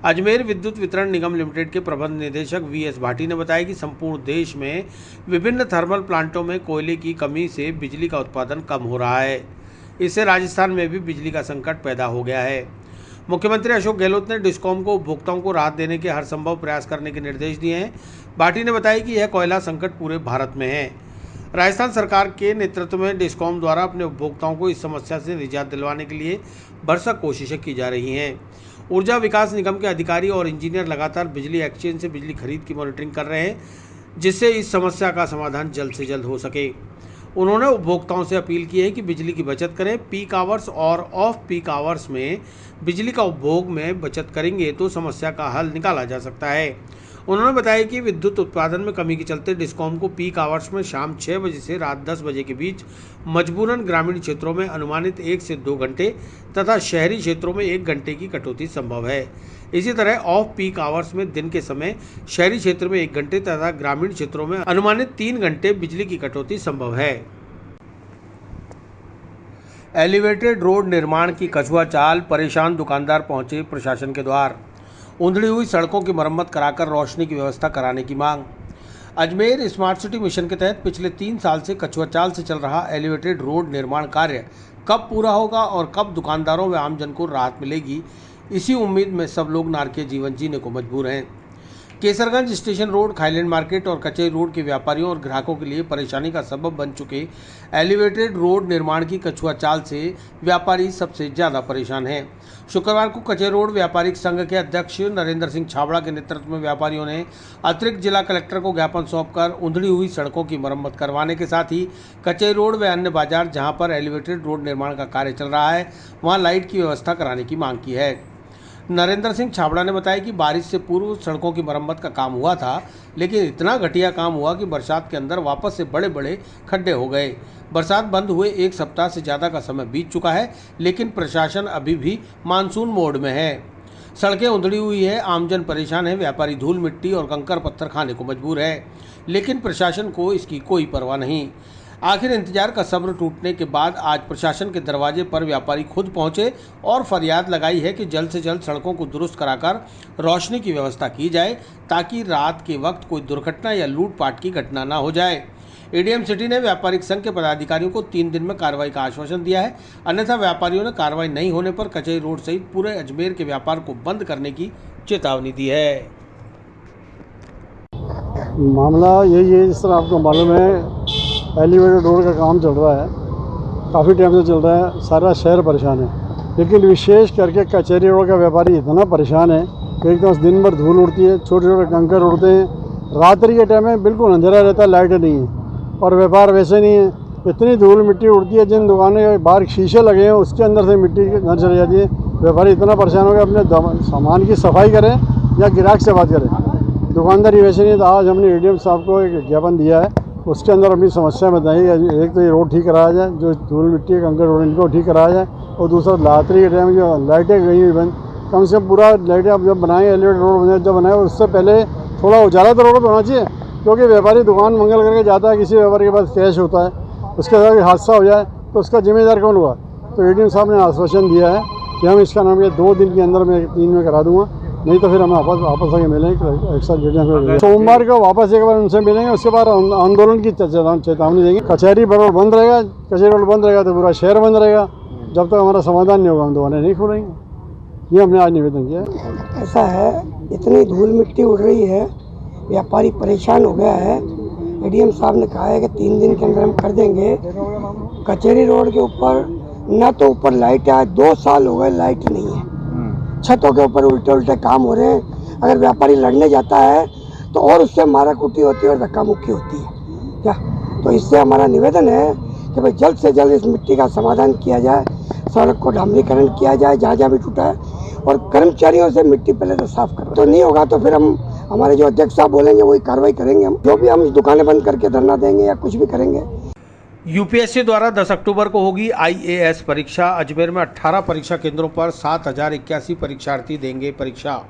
अजमेर विद्युत वितरण निगम लिमिटेड के प्रबंध निदेशक वीएस भाटी ने बताया कि संपूर्ण देश में विभिन्न थर्मल प्लांटों में कोयले की कमी से बिजली का उत्पादन कम हो रहा है। इससे राजस्थान में भी बिजली का संकट पैदा हो गया है। मुख्यमंत्री अशोक गहलोत ने डिस्कॉम को उपभोक्ताओं को राहत देने के हर संभव प्रयास करने के निर्देश दिए हैं। भाटी ने बताया कि यह कोयला संकट पूरे भारत में है। राजस्थान सरकार के नेतृत्व में डिस्कॉम द्वारा अपने उपभोक्ताओं को इस समस्या से निजात दिलवाने के लिए भरसक कोशिशें की जा रही हैं। ऊर्जा विकास निगम के अधिकारी और इंजीनियर लगातार बिजली एक्सचेंज से बिजली खरीद की मॉनिटरिंग कर रहे हैं, जिससे इस समस्या का समाधान जल्द से जल्द हो सके। उन्होंने उपभोक्ताओं से अपील की है कि बिजली की बचत करें। पीक आवर्स और ऑफ पीक आवर्स में बिजली का उपभोग में बचत करेंगे तो समस्या का हल निकाला जा सकता है। उन्होंने बताया कि विद्युत उत्पादन में कमी के चलते डिस्कॉम को पीक आवर्स में शाम 6 बजे से रात 10 बजे के बीच मजबूरन ग्रामीण क्षेत्रों में अनुमानित 1 से 2 घंटे तथा शहरी क्षेत्रों में 1 घंटे की कटौती संभव है। इसी तरह ऑफ पीक आवर्स में दिन के समय शहरी क्षेत्र में 1 घंटे तथा ग्रामीण क्षेत्रों में अनुमानित 3 घंटे बिजली की कटौती संभव है। एलिवेटेड रोड निर्माण की कछुआ चाल, परेशान दुकानदार पहुंचे प्रशासन के द्वार। उंधड़ी हुई सड़कों की मरम्मत कराकर रोशनी की व्यवस्था कराने की मांग। अजमेर स्मार्ट सिटी मिशन के तहत पिछले 3 साल से कछुआ चाल से चल रहा एलिवेटेड रोड निर्माण कार्य कब पूरा होगा और कब दुकानदारों व आमजन को राहत मिलेगी, इसी उम्मीद में सब लोग नारकीय जीवन जीने को मजबूर हैं। केसरगंज स्टेशन रोड, खाईलैंड मार्केट और कचहरी रोड के व्यापारियों और ग्राहकों के लिए परेशानी का सबब बन चुके एलिवेटेड रोड निर्माण की कछुआ चाल से व्यापारी सबसे ज़्यादा परेशान हैं। शुक्रवार को कचहरी रोड व्यापारिक संघ के अध्यक्ष नरेंद्र सिंह छाबड़ा के नेतृत्व में व्यापारियों ने अतिरिक्त जिला कलेक्टर को ज्ञापन सौंपकर उंधड़ी हुई सड़कों की मरम्मत करवाने के साथ ही कचहरी रोड व अन्य बाजार जहां पर एलिवेटेड रोड निर्माण का कार्य चल रहा है वहां लाइट की व्यवस्था कराने की मांग की है। नरेंद्र सिंह छाबड़ा ने बताया कि बारिश से पूर्व सड़कों की मरम्मत का काम हुआ था, लेकिन इतना घटिया काम हुआ कि बरसात के अंदर वापस से बड़े बड़े खड्डे हो गए। बरसात बंद हुए 1 सप्ताह से ज़्यादा का समय बीत चुका है, लेकिन प्रशासन अभी भी मानसून मोड में है। सड़कें उधड़ी हुई है, आमजन परेशान है, व्यापारी धूल मिट्टी और कंकर पत्थर खाने को मजबूर है, लेकिन प्रशासन को इसकी कोई परवाह नहीं। आखिर इंतजार का सब्र टूटने के बाद आज प्रशासन के दरवाजे पर व्यापारी खुद पहुंचे और फरियाद लगाई है कि जल्द से जल्द सड़कों को दुरुस्त कराकर रोशनी की व्यवस्था की जाए, ताकि रात के वक्त कोई दुर्घटना या लूटपाट की घटना ना हो जाए। एडीएम सिटी ने व्यापारिक संघ के पदाधिकारियों को 3 दिन में कार्रवाई का आश्वासन दिया है, अन्यथा व्यापारियों ने कार्रवाई नहीं होने पर कचहरी रोड सहित पूरे अजमेर के व्यापार को बंद करने की चेतावनी दी है। मामला यही है, जिस तरह आपको मालूम है एलिवेटेड रोड का काम चल रहा है, काफ़ी टाइम से चल रहा है, सारा शहर परेशान है, लेकिन विशेष करके कचहरी रोड का व्यापारी इतना परेशान है कि एकदम दिन भर धूल उड़ती है, छोटे छोटे कंकर उड़ते हैं, रात्रि के टाइम में बिल्कुल अंधेरा रहता है, लाइट नहीं है और व्यापार वैसे नहीं है। इतनी धूल मिट्टी उड़ती है, जिन दुकानों के बाहर शीशे लगे हैं उसके अंदर से मिट्टी घर चली जाती है। व्यापारी इतना परेशान हो गया, अपने सामान की सफाई करें या ग्राहक से बात करें, दुकानदारी वैसे नहीं। तो आज हमने एडीएम साहब को एक ज्ञापन दिया है, उसके अंदर अपनी समस्या बताई। एक तो ये रोड ठीक कराया जाए, जो धूल मिट्टी कंकर रोड इनको ठीक कराया जाए, और दूसरा रात्रि के टाइम जो लाइटें गई हुई बंद, कम से कम पूरा लाइटें अब जब बनाएँ एलिवेटेड रोड जब बनाए उससे पहले थोड़ा उजाला तो रोड पर होना चाहिए, क्योंकि व्यापारी दुकान मंगल करके जाता है, किसी व्यापारी के पास कैश होता है, उसके साथ हादसा हो जाए तो उसका जिम्मेदार कौन हुआ। तो एडीएम साहब ने आश्वासन दिया है कि हम इसका नाम ये 2 दिन के अंदर मैं 3 में करा दूंगा, नहीं तो फिर हम वापस आके मिलेंगे एक साथ। सोमवार को वापस एक बार उनसे मिलेंगे, उसके बाद आंदोलन की चेतावनी देंगे। कचहरी रोड बंद रहेगा, कचहरी रोड बंद रहेगा तो पूरा शहर बंद रहेगा, जब तक हमारा समाधान नहीं होगा हम दुकानें नहीं खोलेंगे। ये हमने आज निवेदन किया है। ऐसा है, इतनी धूल मिट्टी उड़ रही है, व्यापारी परेशान हो गया है। एडीएम साहब ने कहा है कि 3 दिन के अंदर हम कर देंगे। कचहरी रोड के ऊपर न तो ऊपर लाइट है, 2 साल हो गए लाइट नहीं है। छतों के ऊपर उल्टे उल्टे काम हो रहे हैं। अगर व्यापारी लड़ने जाता है तो और उससे मारा कुटी होती है और धक्का मुक्की होती है क्या। तो इससे हमारा निवेदन है कि भाई जल्द से जल्द इस मिट्टी का समाधान किया जाए, सड़क को डामरीकरण किया जाए जहाँ जहाँ भी टूटा है, और कर्मचारियों से मिट्टी पहले तो साफ करो। तो नहीं होगा तो फिर हम हमारे जो अध्यक्ष साहब बोलेंगे वही कार्रवाई करेंगे। हम जो भी हम दुकानें बंद करके धरना देंगे या कुछ भी करेंगे। यूपीएससी द्वारा 10 अक्टूबर को होगी आईएएस परीक्षा। अजमेर में 18 परीक्षा केंद्रों पर 7081 परीक्षार्थी देंगे परीक्षा।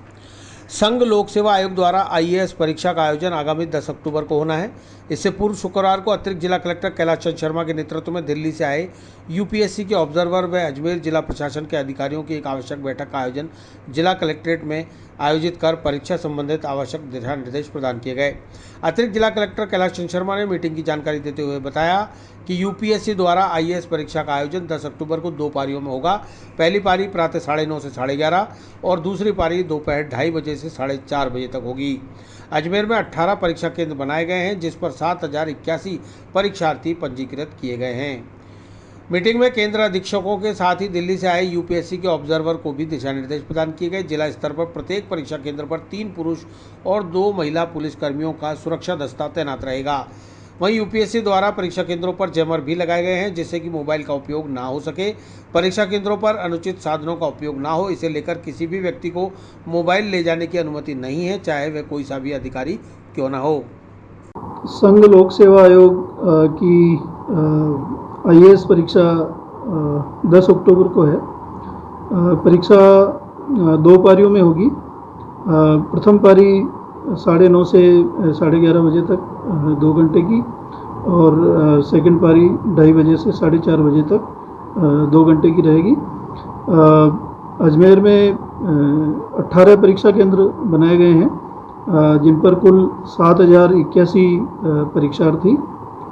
संघ लोक सेवा आयोग द्वारा आईएएस परीक्षा का आयोजन आगामी 10 अक्टूबर को होना है। इससे पूर्व शुक्रवार को अतिरिक्त जिला कलेक्टर कैलाश चंद्र शर्मा के नेतृत्व में दिल्ली से आए यूपीएससी के ऑब्जर्वर व अजमेर जिला प्रशासन के अधिकारियों की एक आवश्यक बैठक का आयोजन जिला कलेक्ट्रेट में आयोजित कर परीक्षा संबंधित आवश्यक दिशा निर्देश प्रदान किए गए। अतिरिक्त जिला कलेक्टर कैलाश चंद्र शर्मा ने मीटिंग की जानकारी देते हुए बताया कि यूपीएससी द्वारा आईएएस परीक्षा का आयोजन 10 अक्टूबर को 2 पारियों में होगा। पहली पारी प्रातः 9:30 से 11:30 और दूसरी पारी दोपहर 2:30 बजे से 4:30 बजे तक होगी। अजमेर में 18 परीक्षा केंद्र बनाए गए हैं, जिस पर 7081 परीक्षार्थी पंजीकृत किए गए हैं। मीटिंग में केंद्र अधीक्षकों के साथ ही दिल्ली से आए यूपीएससी के ऑब्जर्वर को भी दिशा निर्देश प्रदान किए गए। जिला स्तर पर प्रत्येक परीक्षा केंद्र पर 3 पुरुष और 2 महिला पुलिस कर्मियों का सुरक्षा दस्ता तैनात रहेगा। वहीं यूपीएससी द्वारा परीक्षा केंद्रों पर जैमर भी लगाए गए हैं, जिससे कि मोबाइल का उपयोग ना हो सके। परीक्षा केंद्रों पर अनुचित साधनों का उपयोग ना हो, इसे लेकर किसी भी व्यक्ति को मोबाइल ले जाने की अनुमति नहीं है, चाहे वह कोई सा भी अधिकारी क्यों ना हो। संघ लोक सेवा आयोग की आईएएस परीक्षा 10 अक्टूबर को है। परीक्षा 2 पारियों में होगी। प्रथम पारी 9:30 से 11:30 बजे तक 2 घंटे की, और सेकंड पारी 2:30 बजे से 4:30 बजे तक 2 घंटे की रहेगी। अजमेर में 18 परीक्षा केंद्र बनाए गए हैं, जिन पर कुल 7081 परीक्षार्थी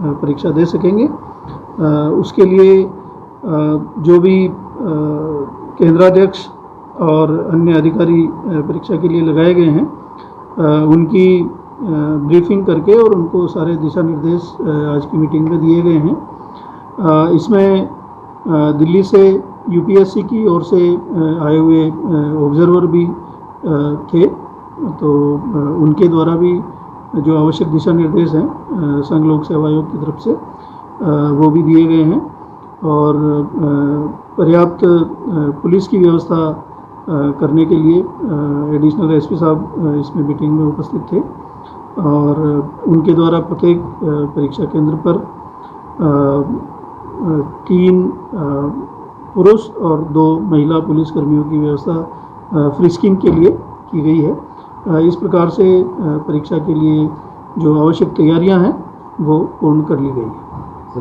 परीक्षा दे सकेंगे। उसके लिए जो भी केंद्राध्यक्ष और अन्य अधिकारी परीक्षा के लिए लगाए गए हैं, उनकी ब्रीफिंग करके और उनको सारे दिशा निर्देश आज की मीटिंग में दिए गए हैं। इसमें दिल्ली से यूपीएससी की ओर से आए हुए ऑब्जर्वर भी थे, तो उनके द्वारा भी जो आवश्यक दिशा निर्देश हैं संघ लोक सेवा आयोग की तरफ से वो भी दिए गए हैं, और पर्याप्त पुलिस की व्यवस्था करने के लिए एडिशनल एसपी साहब इसमें मीटिंग में उपस्थित थे, और उनके द्वारा प्रत्येक परीक्षा केंद्र पर 3 पुरुष और 2 महिला पुलिस कर्मियों की व्यवस्था फ्रिस्किंग के लिए की गई है। इस प्रकार से परीक्षा के लिए जो आवश्यक तैयारियां हैं वो पूर्ण कर ली गई है।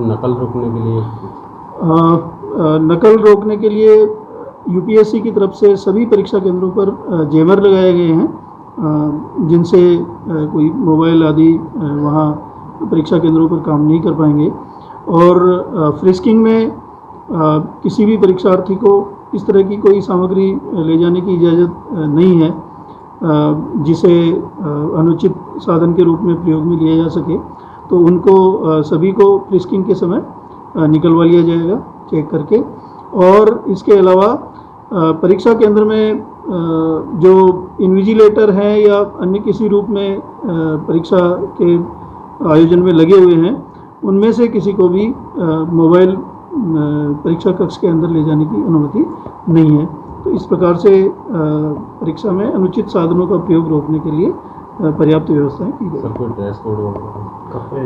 नकल रोकने के लिए नकल रोकने के लिए यूपीएससी की तरफ से सभी परीक्षा केंद्रों पर जैमर लगाए गए हैं, जिनसे कोई मोबाइल आदि वहाँ परीक्षा केंद्रों पर काम नहीं कर पाएंगे। और फ्रिस्किंग में किसी भी परीक्षार्थी को इस तरह की कोई सामग्री ले जाने की इजाज़त नहीं है जिसे अनुचित साधन के रूप में प्रयोग में लिया जा सके। तो उनको सभी को फ्रिस्किंग के समय निकलवा लिया जाएगा चेक करके। और इसके अलावा परीक्षा केंद्र में जो इन्विजिलेटर हैं या अन्य किसी रूप में परीक्षा के आयोजन में लगे हुए हैं, उनमें से किसी को भी मोबाइल परीक्षा कक्ष के अंदर ले जाने की अनुमति नहीं है। तो इस प्रकार से परीक्षा में अनुचित साधनों का प्रयोग रोकने के लिए पर्याप्त व्यवस्थाएं की गई।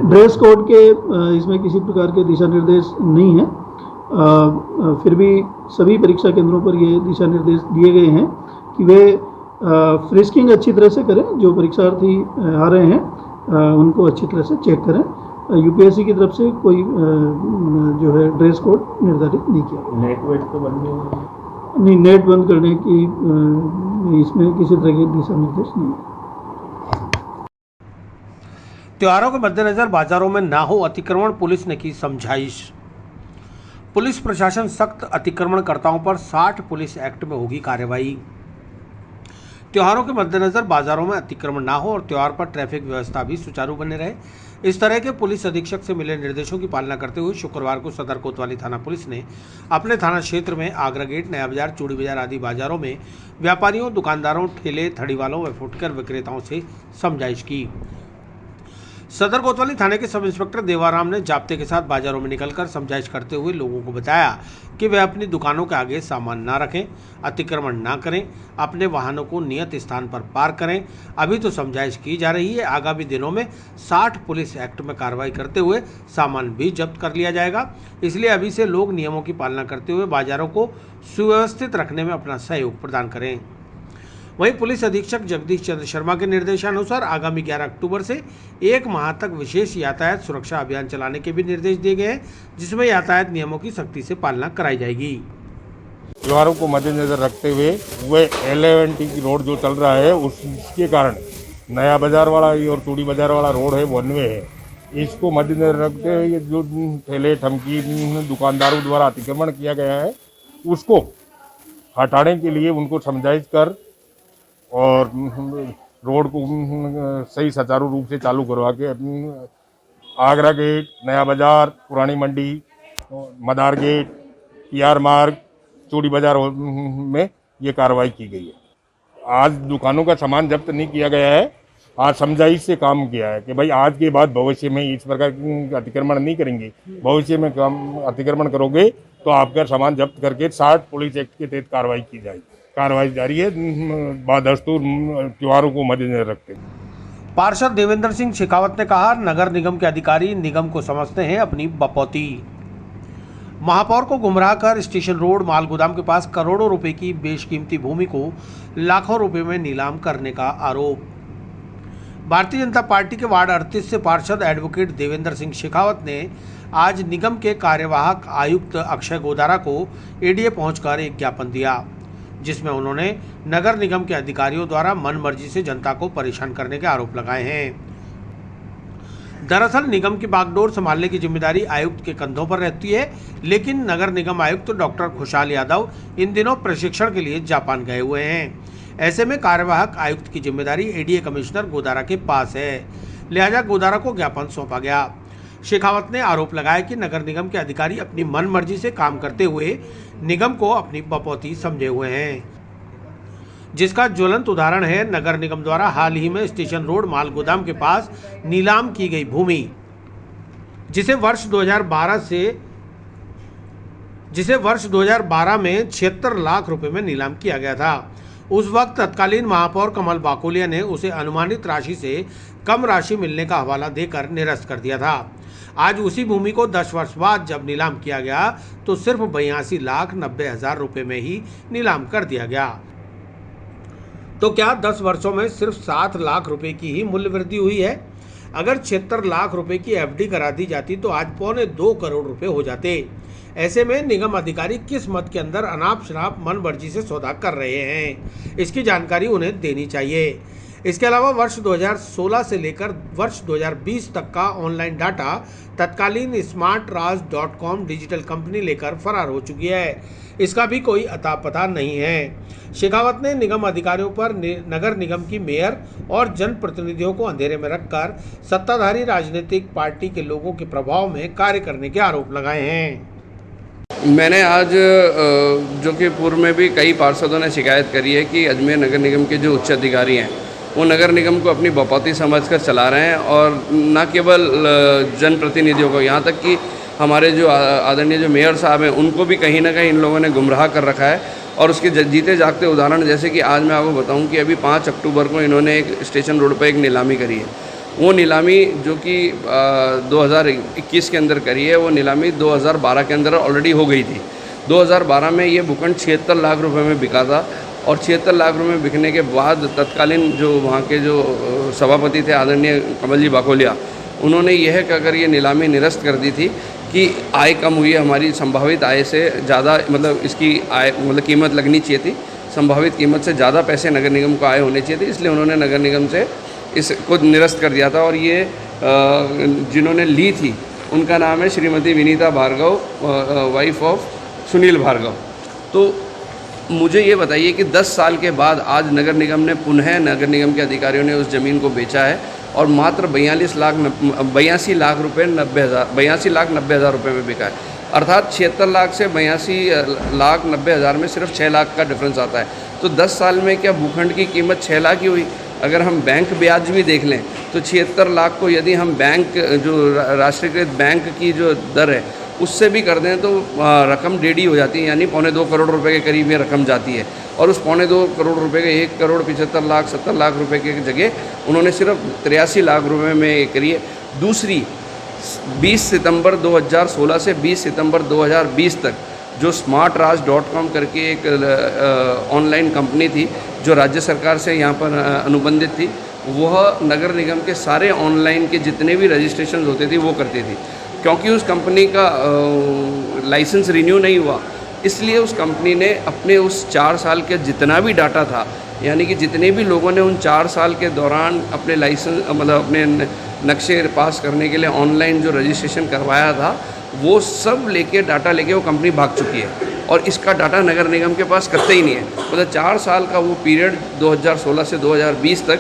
ड्रेस कोड के इसमें किसी प्रकार के दिशा निर्देश नहीं है, फिर भी सभी परीक्षा केंद्रों पर ये दिशा निर्देश दिए गए हैं कि वे फ्रिस्किंग अच्छी तरह से करें। जो परीक्षार्थी आ रहे हैं उनको अच्छी तरह से चेक करें। यूपीएससी की तरफ से कोई जो है ड्रेस कोड निर्धारित नहीं किया गया। नेट वेट तो बंद नहीं, नेट बंद करने की इसमें किसी तरह के दिशा निर्देश नहीं है। त्योहारों के मद्देनजर बाजारों में ना हो अतिक्रमण, पुलिस ने की समझाइश। पुलिस प्रशासन सख्त अतिक्रमणकर्ताओं पर 60 पुलिस एक्ट में होगी कार्रवाई। त्योहारों के मद्देनजर बाजारों में अतिक्रमण ना हो और त्योहार पर ट्रैफिक व्यवस्था भी सुचारू बने रहे, इस तरह के पुलिस अधीक्षक से मिले निर्देशों की पालना करते हुए शुक्रवार को सदर कोतवाली थाना पुलिस ने अपने थाना क्षेत्र में आगरा गेट, नया बाजार, चूड़ी बाजार आदि बाजारों में व्यापारियों, दुकानदारों, ठेले, थड़ी वालों व फुटकर विक्रेताओं से समझाइश की। सदर कोतवाली थाने के सब इंस्पेक्टर देवाराम ने जाब्ते के साथ बाजारों में निकलकर समझाइश करते हुए लोगों को बताया कि वे अपनी दुकानों के आगे सामान ना रखें, अतिक्रमण ना करें, अपने वाहनों को नियत स्थान पर पार्क करें। अभी तो समझाइश की जा रही है, आगामी दिनों में 60 पुलिस एक्ट में कार्रवाई करते हुए सामान भी जब्त कर लिया जाएगा। इसलिए अभी से लोग नियमों की पालना करते हुए बाजारों को सुव्यवस्थित रखने में अपना सहयोग प्रदान करें। वहीं पुलिस अधीक्षक जगदीश चंद्र शर्मा के निर्देशानुसार आगामी 11 अक्टूबर से 1 माह तक विशेष यातायात सुरक्षा अभियान चलाने के भी निर्देश दिए गए हैं, जिसमें यातायात नियमों की सख्ती से पालना कराई जाएगी। त्योहारों को मद्देनजर रखते हुए वह L11T रोड जो चल रहा है उसके कारण नया बाजार वाला और चूड़ी बाजार वाला रोड है, वन वे है। इसको मद्देनजर रखते हुए जो ठेले ठमकी दुकानदारों द्वारा अतिक्रमण किया गया है उसको हटाने के लिए उनको समझाइश कर और रोड को सही सुचारू रूप से चालू करवा के आगरा गेट, नया बाजार, पुरानी मंडी, मदार गेट, PR मार्ग, चूड़ी बाजार में ये कार्रवाई की गई है। आज दुकानों का सामान जब्त नहीं किया गया है, आज समझाइश से काम किया है कि भाई आज के बाद भविष्य में इस प्रकार अतिक्रमण नहीं करेंगे। भविष्य में अतिक्रमण करोगे तो आपका सामान जब्त करके 60 पुलिस एक्ट के तहत कार्रवाई की जाएगी। कार्रवाई जारी है बदस्तूर त्योहारों को मद्देनजर रखते हुए। पार्षद देवेंद्र सिंह शेखावत ने कहा, नगर निगम के अधिकारी निगम को समझते हैं अपनी बपौती। महापौर को गुमराह कर स्टेशन रोड माल गोदाम के पास करोड़ों रुपए की बेशकीमती भूमि को लाखों रुपए में नीलाम करने का आरोप। भारतीय जनता पार्टी के वार्ड 38 से पार्षद एडवोकेट देवेंद्र सिंह शेखावत ने आज निगम के कार्यवाहक आयुक्त अक्षय गोदारा को ADA पहुंचकर एक ज्ञापन दिया, जिसमें उन्होंने नगर निगम के अधिकारियों द्वारा मनमर्जी से जनता को परेशान करने के आरोप लगाए हैं। दरअसल निगम की बागडोर संभालने की जिम्मेदारी आयुक्त के कंधों पर रहती है, लेकिन नगर निगम आयुक्त डॉक्टर खुशहाल यादव इन दिनों प्रशिक्षण के लिए जापान गए हुए हैं। ऐसे में कार्यवाहक आयुक्त की जिम्मेदारी ADA कमिश्नर गोदारा के पास है, लिहाजा गोदारा को ज्ञापन सौंपा गया। शेखावत ने आरोप लगाया कि नगर निगम के अधिकारी अपनी मनमर्जी से काम करते हुए निगम को अपनी बपौती समझे हुए हैं, जिसका ज्वलंत उदाहरण है नगर निगम द्वारा हाल ही में स्टेशन रोड माल गोदाम के पास नीलाम की गई भूमि, जिसे वर्ष 2012 में 76 लाख रुपए में नीलाम किया गया था। उस वक्त तत्कालीन महापौर कमल बाकोलिया ने उसे अनुमानित राशि से कम राशि मिलने का हवाला देकर निरस्त कर दिया था। आज उसी भूमि को 10 वर्ष बाद जब नीलाम किया गया तो सिर्फ 82,90,000 रुपए में ही नीलाम कर दिया गया। तो क्या 10 वर्षों में सिर्फ 7 लाख रुपए की ही मूल्य वृद्धि हुई है? अगर 76 लाख रुपए की FD करा दी जाती तो आज 2.25 करोड़ रुपए हो जाते। ऐसे में निगम अधिकारी किस मद के अंदर अनाप शनाप मनमर्जी से सौदा कर रहे हैं, इसकी जानकारी उन्हें देनी चाहिए। इसके अलावा वर्ष 2016 से लेकर वर्ष 2020 तक का ऑनलाइन डाटा तत्कालीन smartraz.com डिजिटल कंपनी लेकर फरार हो चुकी है, इसका भी कोई अता पता नहीं है। शेखावत ने निगम अधिकारियों पर नगर निगम की मेयर और जनप्रतिनिधियों को अंधेरे में रखकर सत्ताधारी राजनीतिक पार्टी के लोगों के प्रभाव में कार्य करने के आरोप लगाए हैं। मैंने आज जो कि पूर्व में भी कई पार्षदों ने शिकायत करी है कि अजमेर नगर निगम के जो उच्च अधिकारी हैं वो नगर निगम को अपनी बपौती समझकर चला रहे हैं, और न केवल जनप्रतिनिधियों को, यहाँ तक कि हमारे जो आदरणीय जो मेयर साहब हैं उनको भी कहीं ना कहीं इन लोगों ने गुमराह कर रखा है। और उसके जीते जागते उदाहरण जैसे कि आज मैं आपको बताऊं कि अभी 5 अक्टूबर को इन्होंने एक स्टेशन रोड पर एक नीलामी करी है। वो नीलामी जो कि 2021 के अंदर करी है, वो नीलामी 2012 के अंदर ऑलरेडी हो गई थी। 2012 में ये भूखंड 76 लाख रुपए में बिका था, और 76 लाख रुपए में बिकने के बाद तत्कालीन जो वहाँ के जो सभापति थे आदरणीय कमल जी बाकोलिया, उन्होंने यह कहकर ये नीलामी निरस्त कर दी थी कि आय कम हुई है, हमारी संभावित आय से ज़्यादा, मतलब इसकी आय मतलब कीमत लगनी चाहिए थी, संभावित कीमत से ज़्यादा पैसे नगर निगम को आय होने चाहिए थे, इसलिए उन्होंने नगर निगम से इसको निरस्त कर दिया था। और ये जिन्होंने ली थी उनका नाम है श्रीमती विनीता भार्गव, वाइफ ऑफ सुनील भार्गव। तो मुझे ये बताइए कि 10 साल के बाद आज नगर निगम ने पुनः नगर निगम के अधिकारियों ने उस ज़मीन को बेचा है और मात्र 82 लाख 90 हज़ार रुपये में बिका है। अर्थात 76 लाख से 82 लाख 90 हज़ार में सिर्फ 6 लाख का डिफरेंस आता है। तो 10 साल में क्या भूखंड की कीमत 6 लाख ही हुई? अगर हम बैंक ब्याज भी देख लें तो 76 लाख को यदि हम बैंक जो राष्ट्रीयकृत बैंक की जो दर है उससे भी कर दें तो रकम 1.5 हो जाती है, यानी 1.25 करोड़ रुपए के करीब ये रकम जाती है। और उस 1.25 करोड़ रुपए के 1 करोड़ 75 लाख 70 लाख रुपए की जगह उन्होंने सिर्फ 83 लाख रुपए में ये करी है। दूसरी 20 सितंबर 2016 से 20 सितंबर 2020 तक जो smartraj.com करके एक ऑनलाइन कंपनी थी जो राज्य सरकार से यहाँ पर अनुबंधित थी, वह नगर निगम के सारे ऑनलाइन के जितने भी रजिस्ट्रेशन होते थे वो करती थी। क्योंकि उस कंपनी का लाइसेंस रिन्यू नहीं हुआ, इसलिए उस कंपनी ने अपने उस 4 साल के जितना भी डाटा था, यानी कि जितने भी लोगों ने उन 4 साल के दौरान अपने लाइसेंस मतलब अपने नक्शे पास करने के लिए ऑनलाइन जो रजिस्ट्रेशन करवाया था वो सब लेके डाटा लेके वो कंपनी भाग चुकी है और इसका डाटा नगर निगम के पास करते ही नहीं है। मतलब 4 साल का वो पीरियड 2016 से 2020 तक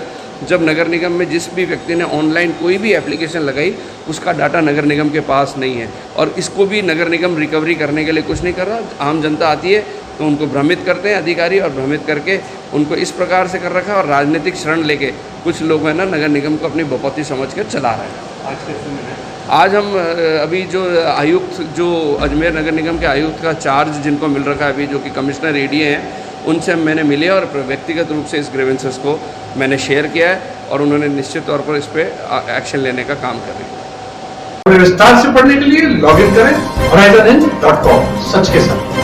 जब नगर निगम में जिस भी व्यक्ति ने ऑनलाइन कोई भी एप्लीकेशन लगाई उसका डाटा नगर निगम के पास नहीं है और इसको भी नगर निगम रिकवरी करने के लिए कुछ नहीं कर रहा। आम जनता आती है तो उनको भ्रमित करते हैं अधिकारी और भ्रमित करके उनको इस प्रकार से कर रखा है और राजनीतिक शरण लेके कुछ लोग हैं ना नगर निगम को अपनी बपौती समझ कर चला रहे हैं। आज हम अभी जो आयुक्त जो अजमेर नगर निगम के आयुक्त का चार्ज जिनको मिल रखा है अभी जो कि कमिश्नर एडीए हैं उनसे मैंने मिले और व्यक्तिगत रूप से इस ग्रीवेंसेस को मैंने शेयर किया है और उन्होंने निश्चित तौर पर इस पर एक्शन लेने का काम कर रहे हैं। विस्तार से पढ़ने के लिए लॉग इन करें horizonn.com, सच के साथ।